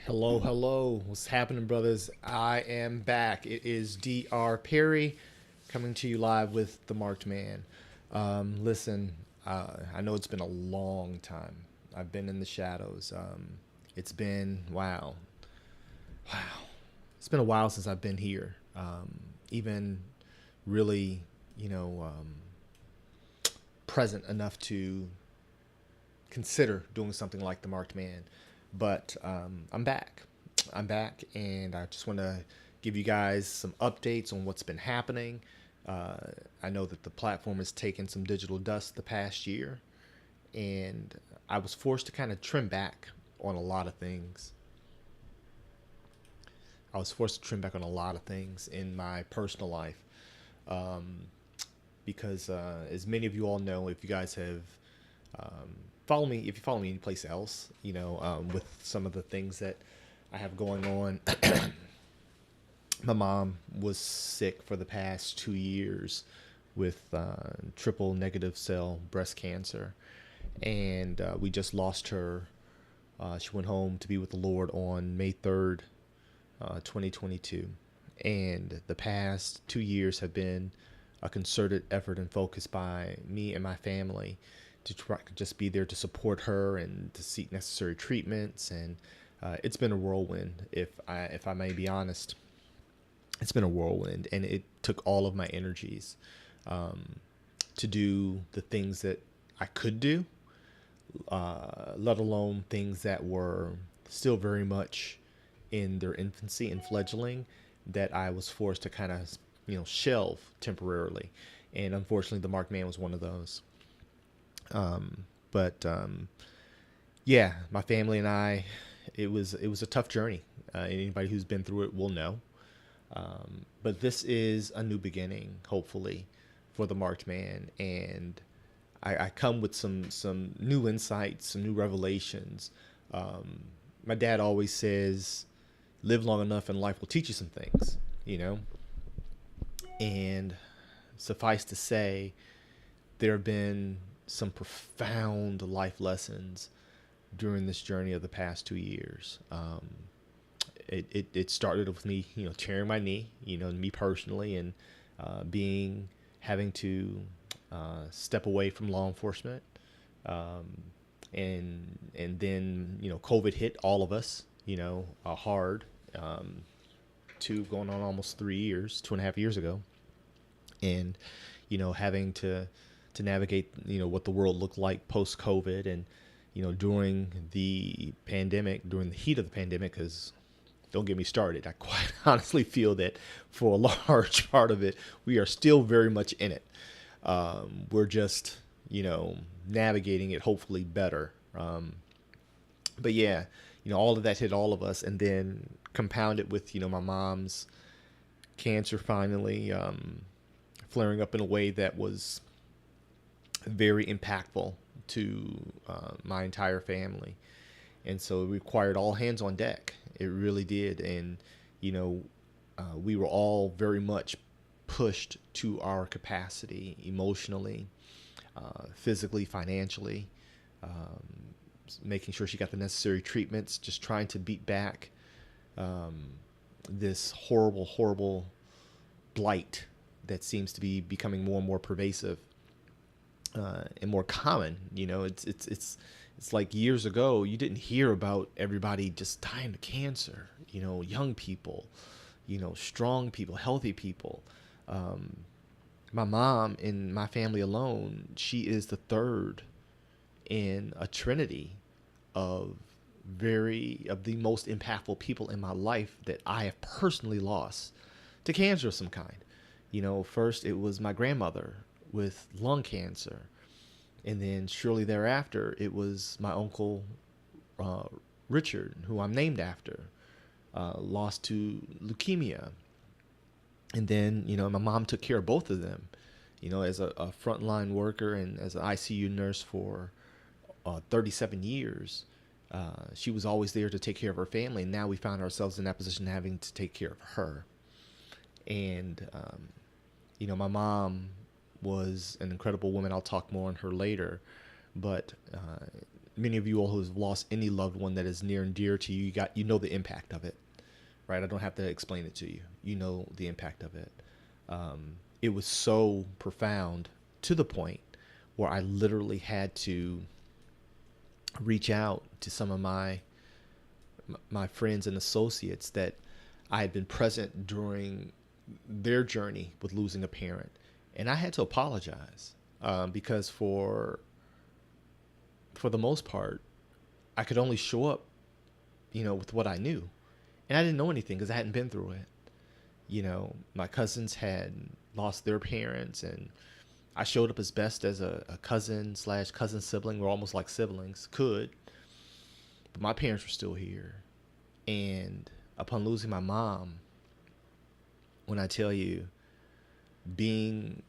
Hello, hello. What's happening, brothers? I am back. It is Dr. Perry coming to you live with the Marked Man. Listen, I know it's been a long time. I've been in the shadows. It's been wow. It's been a while since I've been here. Even really, you know, present enough to consider doing something like the Marked Man. But I'm back. I'm back, and I just want to give you guys some updates on what's been happening. Uh, I know that the platform has taken some digital dust the past year, and I was forced to kind of trim back on a lot of things. I was forced to trim back on a lot of things in my personal life um, because, as many of you all know, if you guys have um, follow me, if you follow me anyplace else, with some of the things that I have going on. My mom was sick for the past 2 years with triple negative cell breast cancer, and we just lost her. She went home to be with the Lord on May 3rd, 2022. And the past 2 years have been a concerted effort and focus by me and my family to try to just be there to support her and to seek necessary treatments. And it's been a whirlwind, if I may be honest. It's been a whirlwind, and it took all of my energies um, to do the things that I could do, let alone things that were still very much in their infancy and fledgling that I was forced to kind of, shelve temporarily. And unfortunately, the Mark Man was one of those. But yeah, my family and I, it was a tough journey. Anybody who's been through it will know. But this is a new beginning, hopefully, for the Marked Man, and I come with some new insights, some new revelations. Um, my dad always says, "Live long enough, and life will teach you some things," you know. And suffice to say, there have been some profound life lessons during this journey of the past 2 years. It started with me, tearing my knee, me personally, and being having to step away from law enforcement, um, and then COVID hit all of us, hard. Um, going on almost 3 years, 2.5 years ago, and having to navigate what the world looked like post COVID, and during the pandemic, during the heat of the pandemic, because don't get me started. I quite honestly feel that for a large part of it, we are still very much in it. We're just, navigating it hopefully better. But yeah, all of that hit all of us, and then compounded with, my mom's cancer finally flaring up in a way that was very impactful to my entire family. And so it required all hands on deck. It really did. And, you know, we were all very much pushed to our capacity emotionally, physically, financially, making sure she got the necessary treatments, just trying to beat back um, this horrible, horrible blight that seems to be becoming more and more pervasive and more common. It's like years ago you didn't hear about everybody just dying of cancer. Young people, strong people, healthy people. Um, my mom in my family alone, she is the third in a trinity of the most impactful people in my life that I have personally lost to cancer of some kind. First it was my grandmother with lung cancer, and then shortly thereafter it was my uncle uh, Richard, who I'm named after, lost to leukemia. And then my mom took care of both of them, as a frontline worker and as an ICU nurse for 37 years. She was always there to take care of her family, and now we found ourselves in that position having to take care of her. And my mom was an incredible woman. I'll talk more on her later, but many of you all who have lost any loved one that is near and dear to you, you know the impact of it, right? I don't have to explain it to you. You know the impact of it. It was so profound to the point where I literally had to reach out to some of my friends and associates that I had been present during their journey with losing a parent, and I had to apologize because for the most part, I could only show up, with what I knew, and I didn't know anything because I hadn't been through it. My cousins had lost their parents, and I showed up as best as a cousin slash cousin sibling. We're almost like siblings, but my parents were still here. And upon losing my mom, when I tell you, being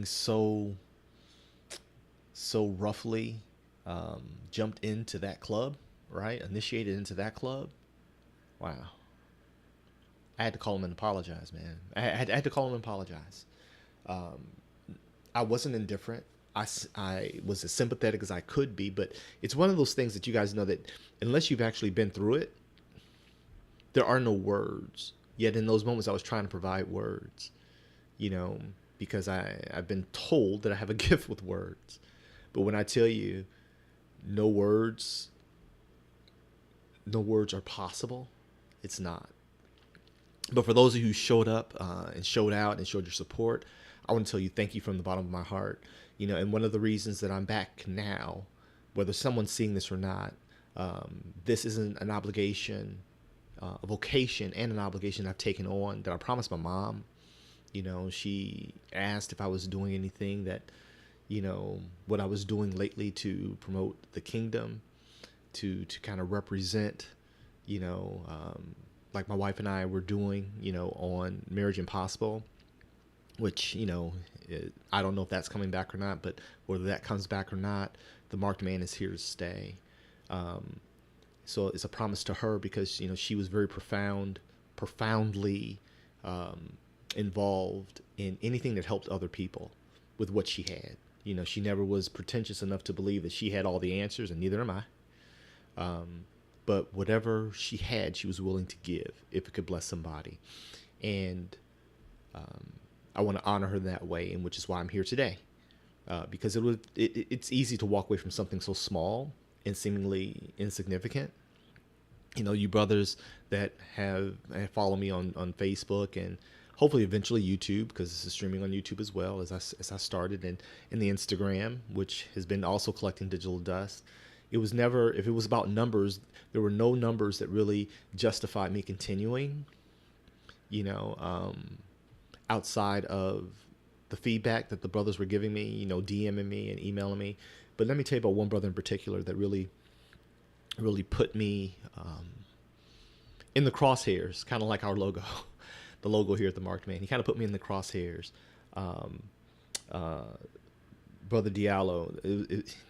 so roughly jumped into that club, right? Initiated into that club. Wow. I had to call him and apologize, man. I had to call him and apologize. I wasn't indifferent. I was as sympathetic as I could be, but it's one of those things that you guys know that unless you've actually been through it, there are no words. Yet in those moments, I was trying to provide words, because I've been told that I have a gift with words. But when I tell you no words are possible, it's not. But for those of you who showed up and showed out and showed your support, I want to tell you thank you from the bottom of my heart. And one of the reasons that I'm back now, whether someone's seeing this or not, this isn't an obligation, a vocation and an obligation I've taken on that I promised my mom. She asked if I was doing anything that, what I was doing lately to promote the kingdom, to kind of represent, like my wife and I were doing, on Marriage Impossible, which, I don't know if that's coming back or not, but whether that comes back or not, the Marked Man is here to stay. So it's a promise to her because, she was very profoundly involved in anything that helped other people with what she had. She never was pretentious enough to believe that she had all the answers, and neither am I. But whatever she had, she was willing to give if it could bless somebody. And I want to honor her that way, and which is why I'm here today. Because it's easy to walk away from something so small and seemingly insignificant. You brothers that have follow me on Facebook and hopefully eventually YouTube, because this is streaming on YouTube as well as I started, and in the Instagram, which has been also collecting digital dust. It was never, if it was about numbers, there were no numbers that really justified me continuing, outside of the feedback that the brothers were giving me, DMing me and emailing me. But let me tell you about one brother in particular that really put me in the crosshairs, kind of like our logo, the logo here at the Marked Man. He kind of put me in the crosshairs. Brother Diallo,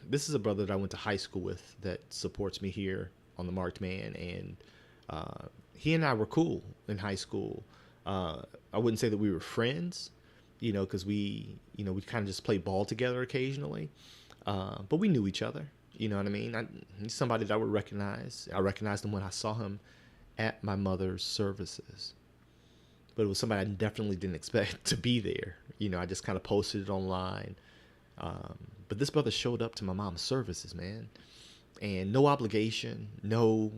this is a brother that I went to high school with that supports me here on the Marked Man, and he and I were cool in high school. I wouldn't say that we were friends, because we kind of just played ball together occasionally, but we knew each other. You know what I mean? He's somebody that I would recognize. I recognized him when I saw him at my mother's services. But it was somebody I definitely didn't expect to be there. I just kind of posted it online. But this brother showed up to my mom's services, man. And no obligation, no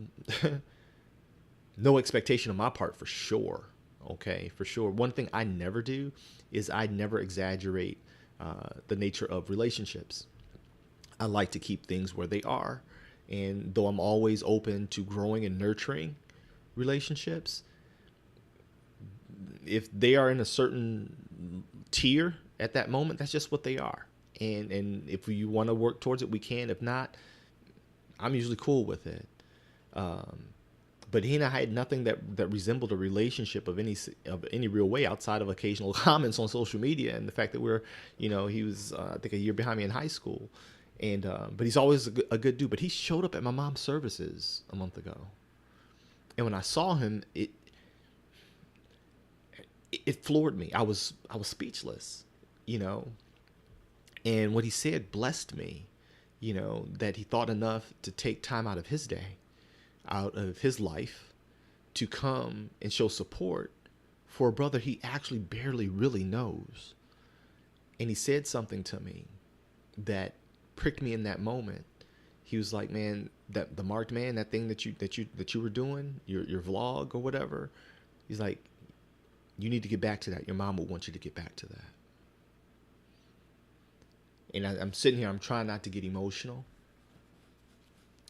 no expectation on my part, for sure. Okay, for sure. One thing I never do is I never exaggerate the nature of relationships. I like to keep things where they are. And though I'm always open to growing and nurturing relationships, if they are in a certain tier at that moment, that's just what they are. And if you want to work towards it, we can. If not, I'm usually cool with it. But he and I had nothing that resembled a relationship of any real way outside of occasional comments on social media and the fact that he was I think a year behind me in high school. And but he's always a good dude. But he showed up at my mom's services a month ago, and when I saw him, it floored me. I was speechless, And what he said blessed me, that he thought enough to take time out of his day, out of his life, to come and show support for a brother he actually barely really knows. And he said something to me that pricked me in that moment. He was like, "Man, that the marked man, that thing that you were doing, your vlog or whatever." He's like, "You need to get back to that. Your mom will want you to get back to that." And I'm sitting here, I'm trying not to get emotional.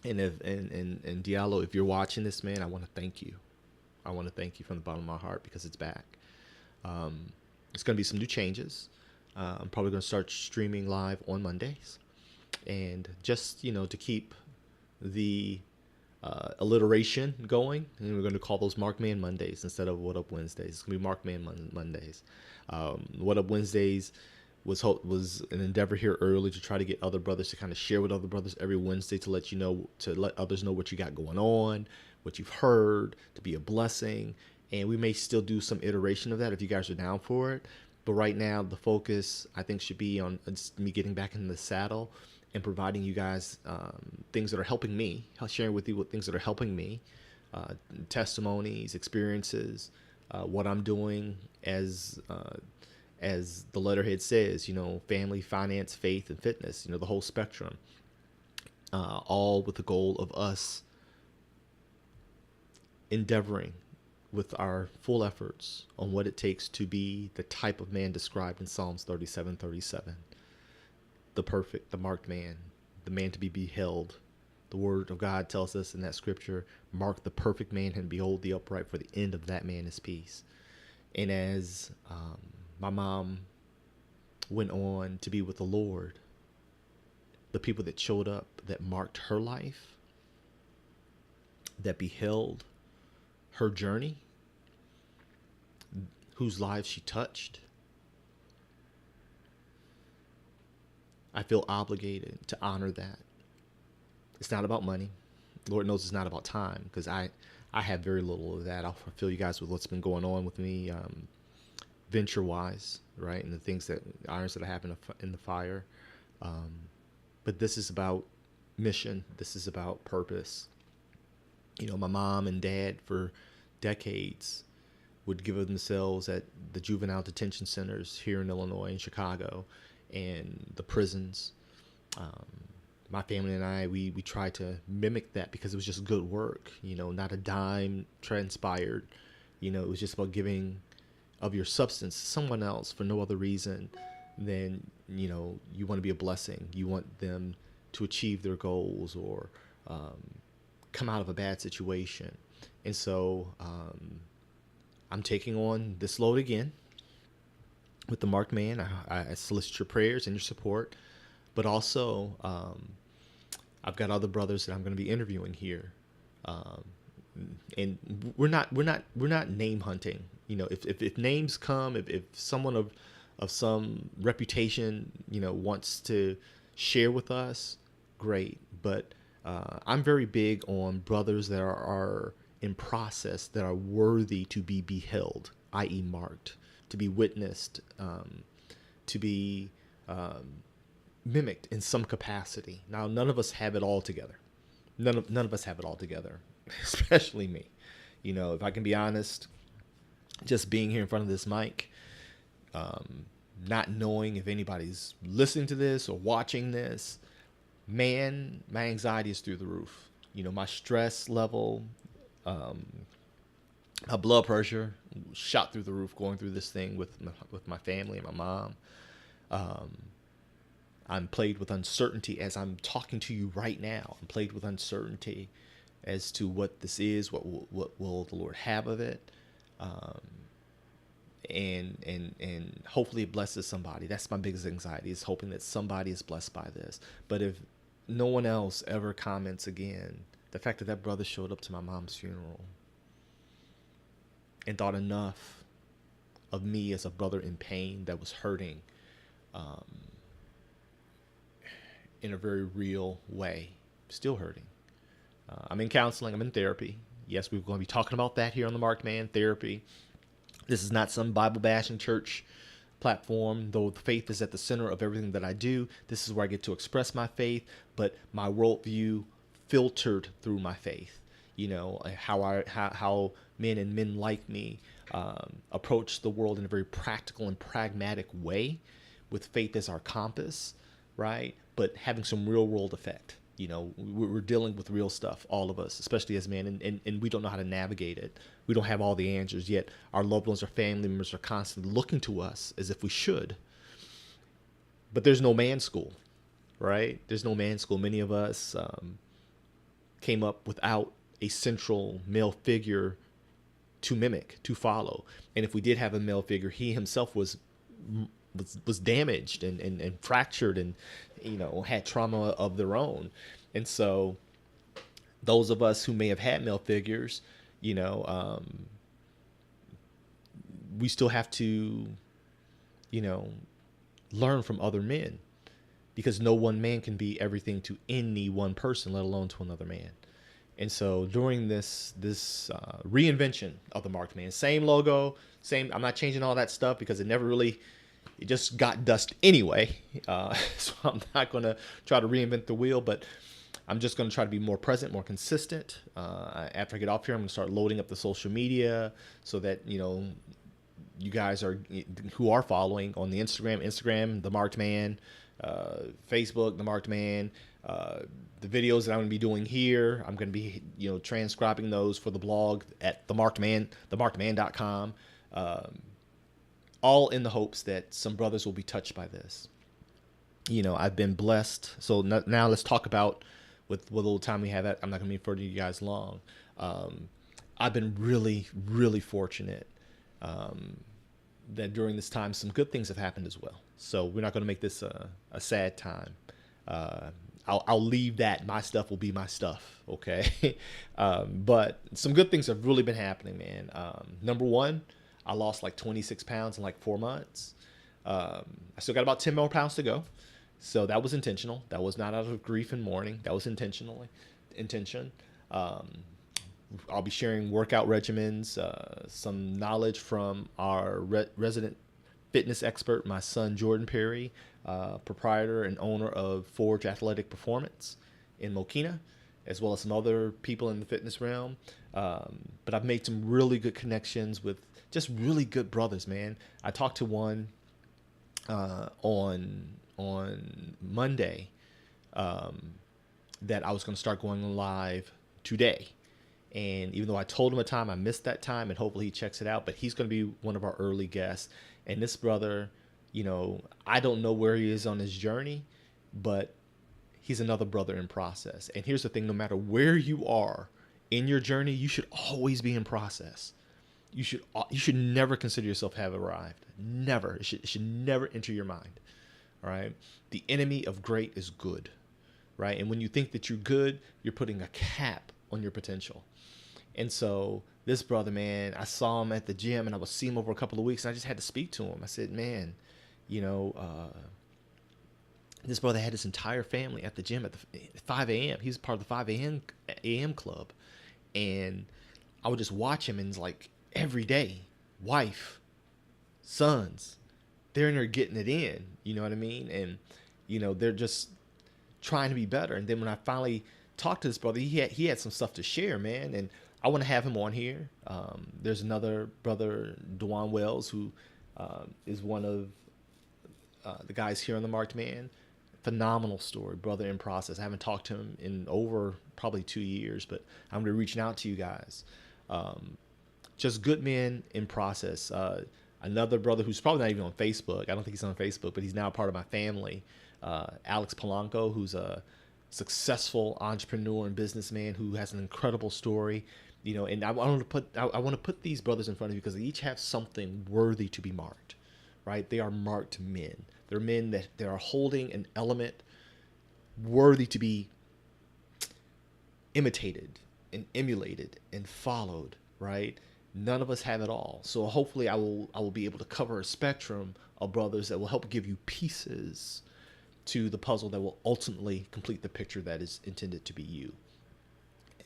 And Diallo, if you're watching this, man, I want to thank you. I want to thank you from the bottom of my heart, because it's back. It's going to be some new changes. I'm probably going to start streaming live on Mondays, and just to keep the alliteration going, and we're going to call those Mark Man Mondays instead of What Up Wednesdays. It's going to be Mark Man Mondays. What Up Wednesdays was an endeavor here early to try to get other brothers to kind of share with other brothers every Wednesday, to let others know what you got going on, what you've heard, to be a blessing. And we may still do some iteration of that if you guys are down for it. But right now, the focus, I think, should be on me getting back in the saddle and providing you guys things that are helping me, sharing with you what things that are helping me, testimonies, experiences, what I'm doing as the letterhead says, family, finance, faith, and fitness, the whole spectrum, all with the goal of us endeavoring with our full efforts on what it takes to be the type of man described in Psalms 37:37. The perfect, the marked man, the man to be beheld. The word of God tells us in that scripture, mark the perfect man and behold the upright, for the end of that man is peace. And as my mom went on to be with the Lord, the people that showed up, that marked her life, that beheld her journey, whose lives she touched, I feel obligated to honor that. It's not about money. Lord knows it's not about time, because I have very little of that. I'll fill you guys with what's been going on with me venture-wise, right, and the things irons that I have in the fire. But this is about mission. This is about purpose. My mom and dad for decades would give of themselves at the juvenile detention centers here in Illinois and Chicago and the prisons. My family and I, we tried to mimic that because it was just good work, not a dime transpired. It was just about giving of your substance to someone else for no other reason than, you want to be a blessing. You want them to achieve their goals or come out of a bad situation. And so I'm taking on this load again with the Marked Man. I solicit your prayers and your support, but also I've got other brothers that I'm going to be interviewing here, and we're not name hunting. If names come, if someone of some reputation wants to share with us, great. But I'm very big on brothers that are in process, that are worthy to be beheld, i.e. marked, to be witnessed, to be mimicked in some capacity. Now, none of us have it all together. None of us have it all together, especially me. If I can be honest, just being here in front of this mic, not knowing if anybody's listening to this or watching this, man, my anxiety is through the roof. My stress level, my blood pressure shot through the roof going through this thing with my family and my mom. I'm plagued with uncertainty as I'm talking to you right now. I'm plagued with uncertainty as to what this is, what will the Lord have of it, and hopefully it blesses somebody. That's my biggest anxiety, is hoping that somebody is blessed by this. But if no one else ever comments again, the fact that brother showed up to my mom's funeral and thought enough of me as a brother in pain that was hurting, in a very real way, still hurting. I'm in counseling. I'm in therapy. Yes, we're going to be talking about that here on the Marked Man Therapy. This is not some Bible bashing church platform, though faith is at the center of everything that I do. This is where I get to express my faith, but my worldview filtered through my faith. You know, how men and men like me approach the world in a very practical and pragmatic way, with faith as our compass, right? But having some real world effect. You know, we're dealing with real stuff, all of us, especially as men, and we don't know how to navigate it. We don't have all the answers yet. Our loved ones, our family members are constantly looking to us as if we should. But there's no man school, right? There's no man school. Many of us came up without a central male figure to mimic, to follow. And if we did have a male figure, he himself was damaged and fractured and, you know, had trauma of their own. And so those of us who may have had male figures, you know, we still have to, you know, learn from other men, because no one man can be everything to any one person, let alone to another man. And so during this reinvention of the Marked Man, same logo, same, I'm not changing all that stuff because it just got dust anyway. So I'm not going to try to reinvent the wheel, but I'm just going to try to be more present, more consistent. After I get off here, I'm going to start loading up the social media so that, you know, you guys who are following on the Instagram, The Marked Man, Facebook, The Marked Man, the videos that I'm going to be doing here, I'm going to be, you know, transcribing those for the blog at themarkedman.com. All in the hopes that some brothers will be touched by this. You know, I've been blessed. So now let's talk about, with what little time we have, I'm not going to be referring to you guys long. I've been really, really fortunate that during this time, some good things have happened as well. So we're not going to make this a sad time. I'll leave that. My stuff will be my stuff. Okay. But some good things have really been happening, man. Number one, I lost like 26 pounds in like 4 months. I still got about 10 more pounds to go. So that was intentional. That was not out of grief and mourning. That was intention. I'll be sharing workout regimens, some knowledge from our resident fitness expert, my son, Jordan Perry, proprietor and owner of Forge Athletic Performance in Mokina, as well as some other people in the fitness realm. But I've made some really good connections with just really good brothers, man. I talked to one on Monday that I was going to start going live today. And even though I told him a time, I missed that time, and hopefully he checks it out. But he's going to be one of our early guests. And this brother, you know, I don't know where he is on his journey, but he's another brother in process. And here's the thing, no matter where you are in your journey, you should always be in process. You should never consider yourself have arrived. Never. It should never enter your mind. All right. The enemy of great is good. Right. And when you think that you're good, you're putting a cap on your potential. And so this brother, man, I saw him at the gym, and I would see him over a couple of weeks, and I just had to speak to him. I said, man, you know, this brother had his entire family at the gym at 5 a.m. He was part of the 5 a.m. club. And I would just watch him, and it's like every day, wife, sons, they're in there getting it in, you know what I mean? And, you know, they're just trying to be better. And then when I finally talked to this brother, he had some stuff to share, man. And I want to have him on here. There's another brother, Dewan Wells, who is one of the guys here on The Marked Man. Phenomenal story, brother in process. I haven't talked to him in over probably 2 years, but I'm going to be reaching out to you guys. Just good men in process. Another brother who's probably not even on Facebook. I don't think he's on Facebook, but he's now part of my family. Alex Polanco, who's a successful entrepreneur and businessman who has an incredible story. You know, and I want to put these brothers in front of you because they each have something worthy to be marked, right? They are marked men. They're men that they are holding an element worthy to be imitated and emulated and followed, right? None of us have it all. So hopefully I will be able to cover a spectrum of brothers that will help give you pieces to the puzzle that will ultimately complete the picture that is intended to be you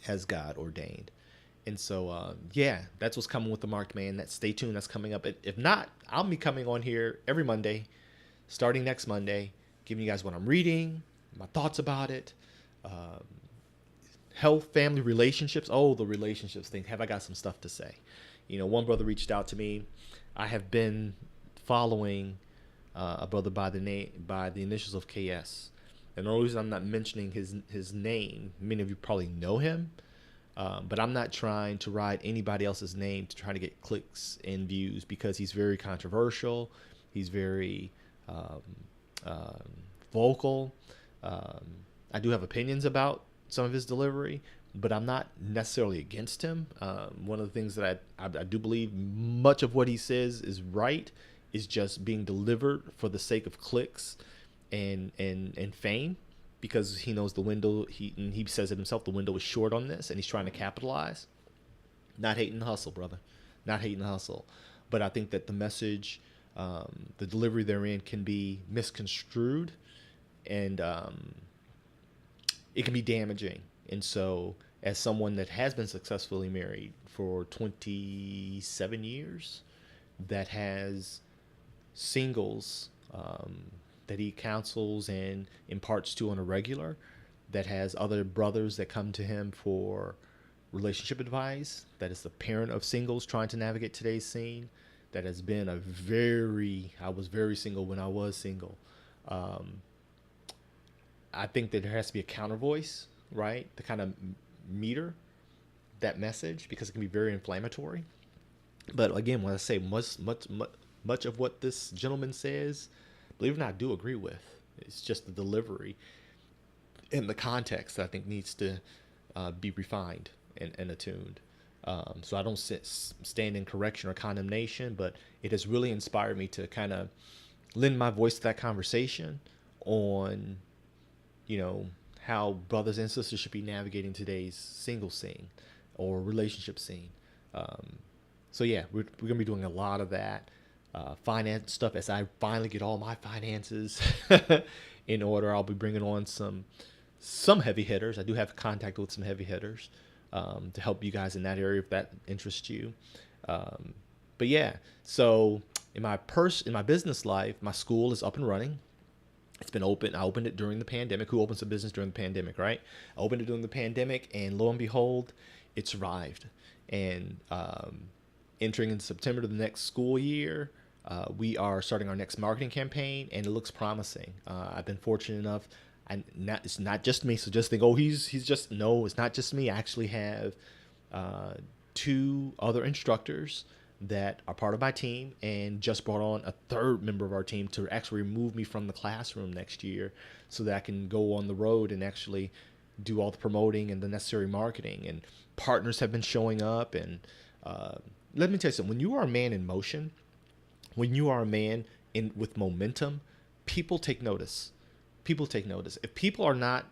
as God ordained. And so, yeah, that's what's coming with the Marked Man. That stay tuned. That's coming up. If not, I'll be coming on here every Monday, starting next Monday, giving you guys what I'm reading, my thoughts about it, um, health, family, relationships. Oh, the relationships thing. Have I got some stuff to say? One brother reached out to me. I have been following a brother by the initials of KS. And the only reason I'm not mentioning his name, many of you probably know him, but I'm not trying to ride anybody else's name to try to get clicks and views, because he's very controversial. He's very um, um, vocal. Um, I do have opinions about some of his delivery, but I'm not necessarily against him. One of the things that I do believe much of what he says is right, is just being delivered for the sake of clicks and fame, because he knows the window, he says it himself, the window is short on this, and he's trying to capitalize. Not hating the hustle, brother. Not hating the hustle. But I think that the message, the delivery therein can be misconstrued, and it can be damaging. And so, as someone that has been successfully married for 27 years, that has singles that he counsels and imparts to on a regular, that has other brothers that come to him for relationship advice, that is the parent of singles trying to navigate today's scene, that has been I was very single when I was single. Um, I think that there has to be a counter voice, right? To kind of meter that message, because it can be very inflammatory. But again, when I say much of what this gentleman says, believe it or not, I do agree with. It's just the delivery and the context that I think needs to be refined and attuned. So I don't stand in correction or condemnation, but it has really inspired me to kind of lend my voice to that conversation on, how brothers and sisters should be navigating today's single scene or relationship scene. Um, so yeah, we're going to be doing a lot of that finance stuff as I finally get all my finances in order. I'll be bringing on some heavy hitters. I do have contact with some heavy hitters to help you guys in that area if that interests you. Um, but yeah, so in my business life, my school is up and running. It's been open. I opened it during the pandemic. Who opens a business during the pandemic, right? I opened it during the pandemic, and lo and behold, it survived. And entering in September to the next school year, we are starting our next marketing campaign, and it looks promising. I've been fortunate enough. It's not just me. So just think, oh, he's just, no. It's not just me. I actually have two other instructors that are part of my team, and just brought on a third member of our team to actually remove me from the classroom next year, so that I can go on the road and actually do all the promoting and the necessary marketing. And partners have been showing up. And let me tell you something. When you are a man in motion, when you are a man with momentum, people take notice. People take notice. If people are not,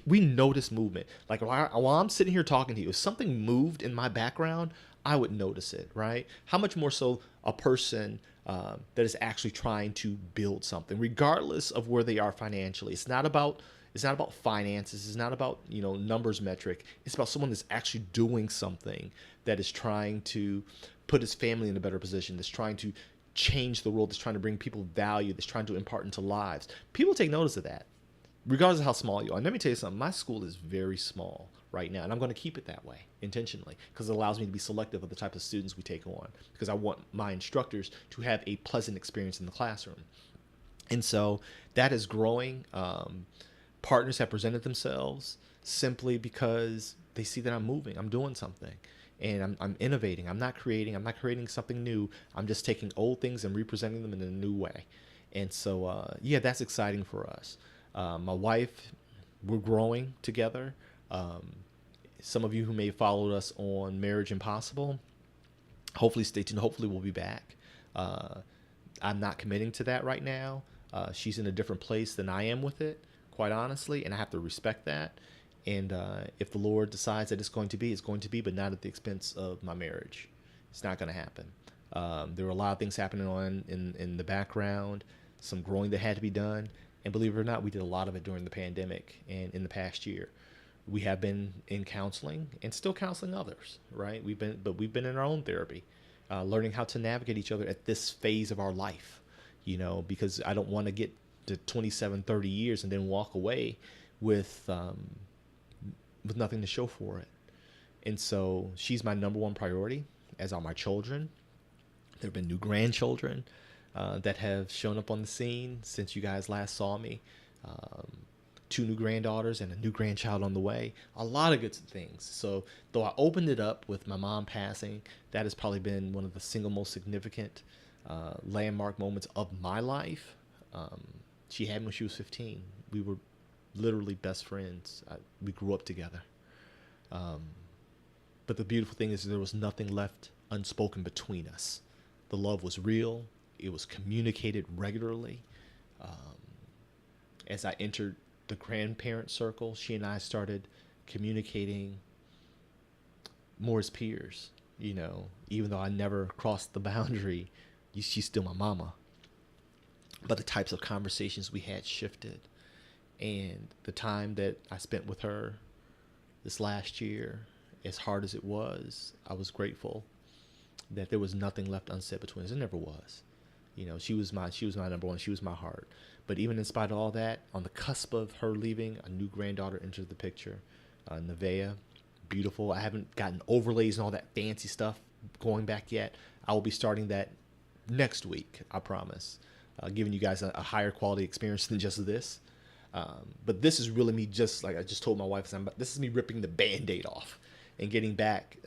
we notice movement. Like while I'm sitting here talking to you, if something moved in my background, I would notice it, right? How much more so a person that is actually trying to build something, regardless of where they are financially. It's not about finances. It's not about numbers metric. It's about someone that's actually doing something, that is trying to put his family in a better position. That's trying to change the world. That's trying to bring people value. That's trying to impart into lives. People take notice of that, regardless of how small you are. And let me tell you something. My school is very small right now, and I'm going to keep it that way intentionally, because it allows me to be selective of the type of students we take on, because I want my instructors to have a pleasant experience in the classroom. And so that is growing. Partners have presented themselves simply because they see that I'm moving, I'm doing something, and I'm innovating. I'm not creating something new. I'm just taking old things and representing them in a new way. And so, yeah, that's exciting for us. My wife, we're growing together. Some of you who may have followed us on Marriage Impossible, hopefully stay tuned. Hopefully we'll be back. I'm not committing to that right now. She's in a different place than I am with it, quite honestly, and I have to respect that. And if the Lord decides that it's going to be, but not at the expense of my marriage. It's not going to happen. There were a lot of things happening on in the background, some growing that had to be done. And believe it or not, we did a lot of it during the pandemic and in the past year. We have been in counseling and still counseling others, right? We've been in our own therapy, learning how to navigate each other at this phase of our life, because I don't want to get to 27, 30 years and then walk away with, with nothing to show for it. And so she's my number one priority, as are my children. There have been new grandchildren that have shown up on the scene since you guys last saw me. Two new granddaughters and a new grandchild on the way. A lot of good things. So though I opened it up with my mom passing, that has probably been one of the single most significant landmark moments of my life. She had me when she was 15. We were literally best friends. We grew up together. But the beautiful thing is there was nothing left unspoken between us. The love was real. It was communicated regularly. As I entered the grandparent circle, she and I started communicating more as peers. Even though I never crossed the boundary, she's still my mama. But the types of conversations we had shifted. And the time that I spent with her this last year, as hard as it was, I was grateful that there was nothing left unsaid between us. It never was. She was my number one. She was my heart. But even in spite of all that, on the cusp of her leaving, a new granddaughter entered the picture, Nevaeh, beautiful. I haven't gotten overlays and all that fancy stuff going back yet. I will be starting that next week, I promise, giving you guys a higher quality experience than just this. But this is really me, just like I just told my wife, this is me ripping the Band-Aid off and getting back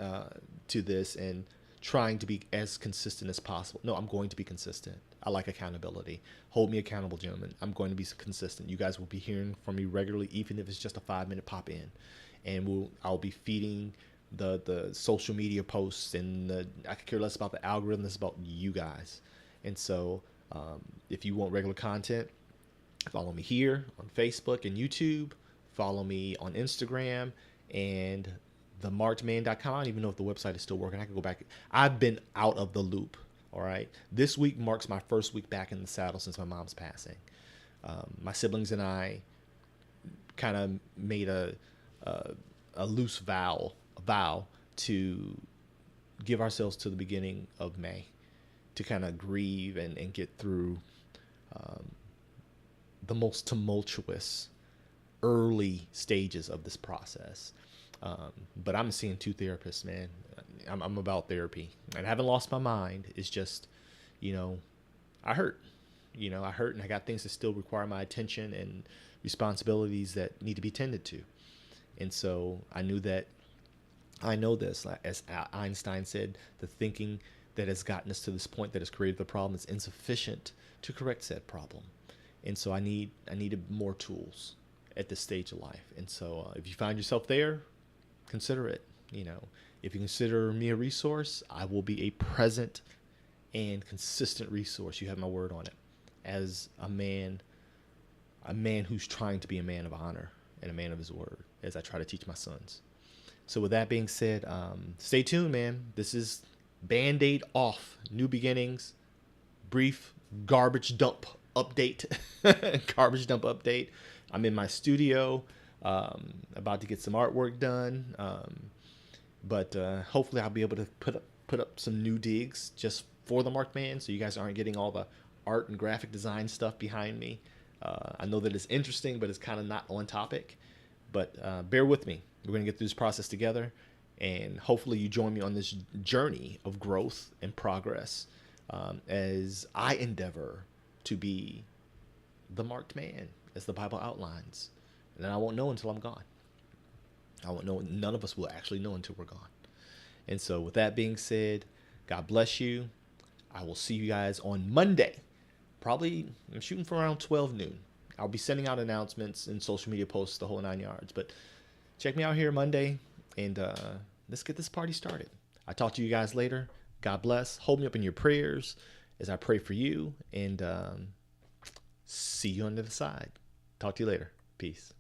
to this and trying to be as consistent as possible. No, I'm going to be consistent. I like accountability. Hold me accountable, gentlemen. I'm going to be consistent. You guys will be hearing from me regularly, even if it's just a 5-minute pop in. And I'll be feeding the social media posts, and I could care less about the algorithm. It's about you guys. And so if you want regular content, follow me here on Facebook and YouTube. Follow me on Instagram and themarkedman.com. I don't even know if the website is still working. I can go back. I've been out of the loop. All right. This week marks my first week back in the saddle since my mom's passing. My siblings and I kind of made a loose vow to give ourselves to the beginning of May to kind of grieve and get through the most tumultuous early stages of this process. But I'm seeing 2 therapists, man. I'm about therapy, and I haven't lost my mind. It's just, I hurt, and I got things that still require my attention and responsibilities that need to be tended to. And so I know this, as Einstein said, the thinking that has gotten us to this point that has created the problem is insufficient to correct said problem. And so I needed more tools at this stage of life. And so if you find yourself there, consider it. If you consider me a resource, I will be a present and consistent resource. You have my word on it. As a man who's trying to be a man of honor and a man of his word, as I try to teach my sons. So with that being said, stay tuned, man. This is Band-Aid off. New beginnings. Brief garbage dump update. Garbage dump update. I'm in my studio, about to get some artwork done. But hopefully I'll be able to put up some new digs just for the Marked Man, so you guys aren't getting all the art and graphic design stuff behind me. I know that it's interesting, but it's kind of not on topic. But bear with me. We're going to get through this process together, and hopefully you join me on this journey of growth and progress as I endeavor to be the Marked Man, as the Bible outlines. And I won't know until I'm gone. I won't know. None of us will actually know until we're gone. And so with that being said, God bless you. I will see you guys on Monday. Probably, I'm shooting for around 12 noon. I'll be sending out announcements and social media posts, the whole 9 yards. But check me out here Monday, and let's get this party started. I'll talk to you guys later. God bless. Hold me up in your prayers as I pray for you. And see you on the other side. Talk to you later. Peace.